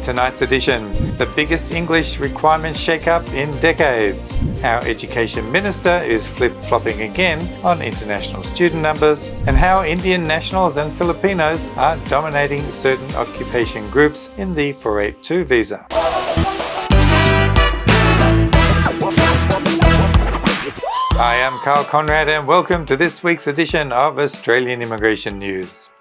In tonight's edition, the biggest English requirement shake-up in decades, how Education Minister is flip-flopping again on international student numbers, and how Indian nationals and Filipinos are dominating certain occupation groups in the 482 visa. I am Karl Konrad and welcome to this week's edition of Australian Immigration News.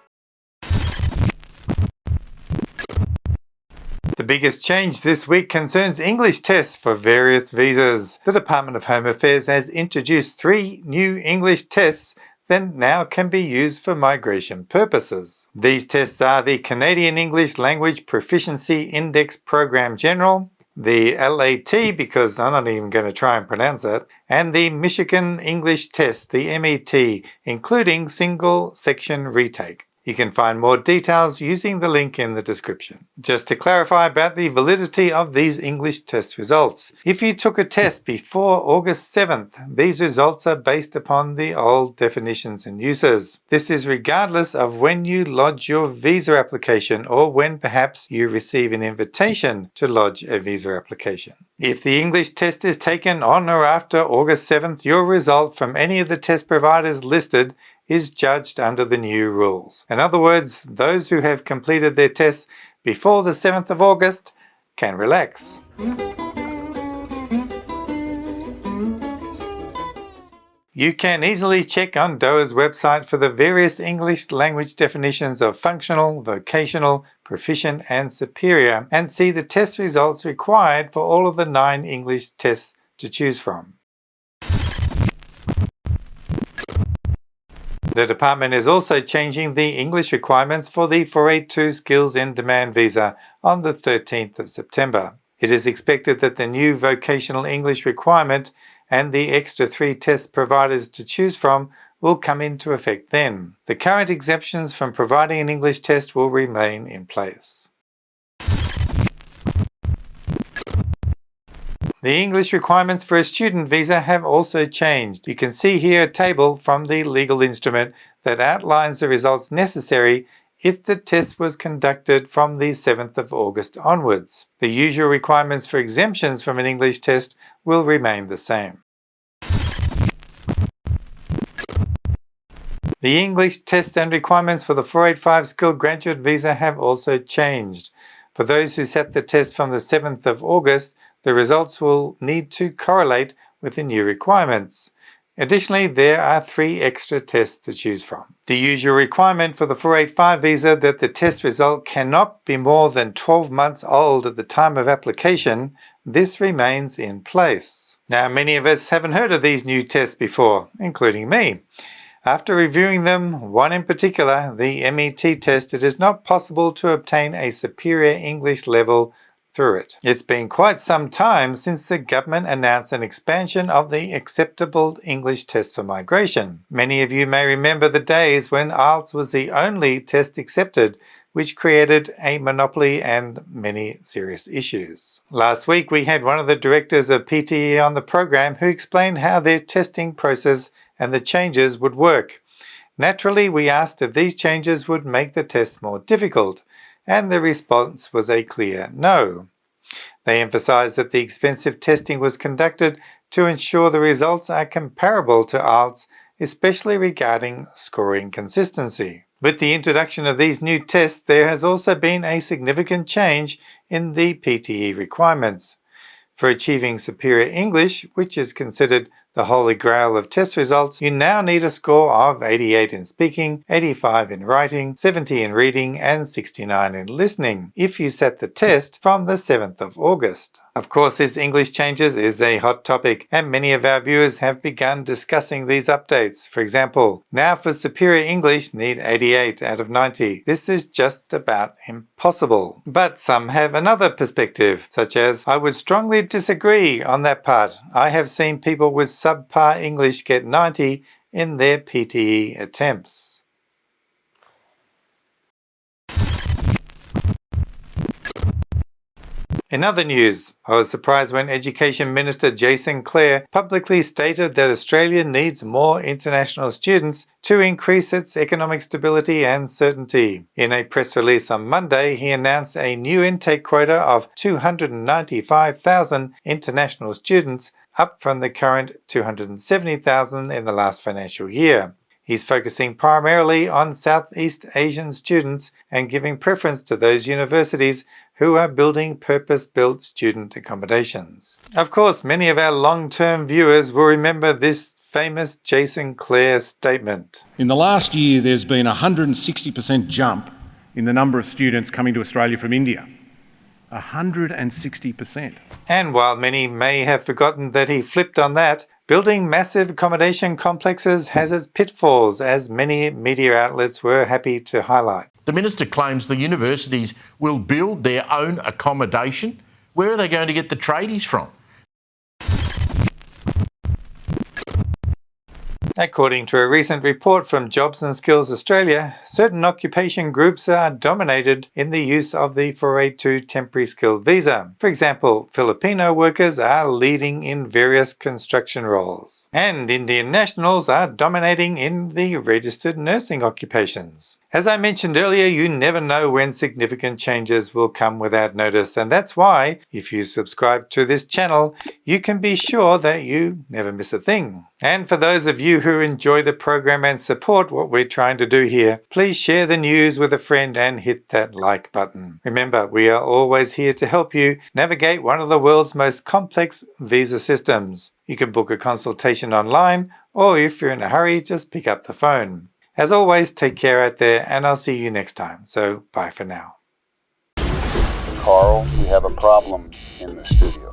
The biggest change this week concerns English tests for various visas. The Department of Home Affairs has introduced 3 new English tests that now can be used for migration purposes. These tests are the Canadian English Language Proficiency Index Program General, the LAT, because I'm not even going to try and pronounce it, and the Michigan English Test, the MET, including single section retake. You can find more details using the link in the description. Just to clarify about the validity of these English test results. If you took a test before August 7th, these results are based upon the old definitions and uses. This is regardless of when you lodge your visa application or when perhaps you receive an invitation to lodge a visa application. If the English test is taken on or after August 7th, your result from any of the test providers listed is judged under the new rules. In other words, those who have completed their tests before the 7th of August can relax. You can easily check on DOA's website for the various English language definitions of functional, vocational, proficient and superior and see the test results required for all of the 9 English tests to choose from. The department is also changing the English requirements for the 482 Skills in Demand visa on the 13th of September. It is expected that the new vocational English requirement and the extra 3 test providers to choose from will come into effect then. The current exemptions from providing an English test will remain in place. The English requirements for a student visa have also changed. You can see here a table from the legal instrument that outlines the results necessary if the test was conducted from the 7th of August onwards. The usual requirements for exemptions from an English test will remain the same. The English test and requirements for the 485 Skilled Graduate Visa have also changed. For those who sat the test from the 7th of August, the results will need to correlate with the new requirements. Additionally, there are 3 extra tests to choose from. The usual requirement for the 485 visa that the test result cannot be more than 12 months old at the time of application, this remains in place. Now, many of us haven't heard of these new tests before, including me. After reviewing them, one in particular, the MET test, it is not possible to obtain a superior English level through it. It's been quite some time since the government announced an expansion of the acceptable English test for migration. Many of you may remember the days when IELTS was the only test accepted, which created a monopoly and many serious issues. Last week we had one of the directors of PTE on the program who explained how their testing process and the changes would work. Naturally, we asked if these changes would make the test more difficult, and the response was a clear no. They emphasized that the expensive testing was conducted to ensure the results are comparable to IELTS, especially regarding scoring consistency. With the introduction of these new tests, there has also been a significant change in the PTE requirements. For achieving superior English, which is considered the holy grail of test results, you now need a score of 88 in speaking, 85 in writing, 70 in reading, and 69 in listening if you sat the test from the 7th of August. Of course, this English changes is a hot topic, and many of our viewers have begun discussing these updates. For example, now for superior English, need 88 out of 90. This is just about impossible. But some have another perspective, such as, I would strongly disagree on that part. I have seen people with subpar English get 90 in their PTE attempts. In other news, I was surprised when Education Minister Jason Clare publicly stated that Australia needs more international students to increase its economic stability and certainty. In a press release on Monday, he announced a new intake quota of 295,000 international students, up from the current 270,000 in the last financial year. He's focusing primarily on Southeast Asian students and giving preference to those universities who are building purpose-built student accommodations. Of course, many of our long-term viewers will remember this famous Jason Clare statement. In the last year, there's been a 160% jump in the number of students coming to Australia from India. 160%. And while many may have forgotten that he flipped on that, building massive accommodation complexes has its pitfalls, as many media outlets were happy to highlight. The Minister claims the universities will build their own accommodation. Where are they going to get the tradies from? According to a recent report from Jobs and Skills Australia, certain occupation groups are dominated in the use of the 482 temporary skilled visa. For example, Filipino workers are leading in various construction roles, and Indian nationals are dominating in the registered nursing occupations. As I mentioned earlier, you never know when significant changes will come without notice, and that's why, if you subscribe to this channel, you can be sure that you never miss a thing. And for those of you who enjoy the program and support what we're trying to do here, please share the news with a friend and hit that like button. Remember, we are always here to help you navigate one of the world's most complex visa systems. You can book a consultation online, or if you're in a hurry, just pick up the phone. As always, take care out there, and I'll see you next time. So, bye for now. Carl, we have a problem in the studio.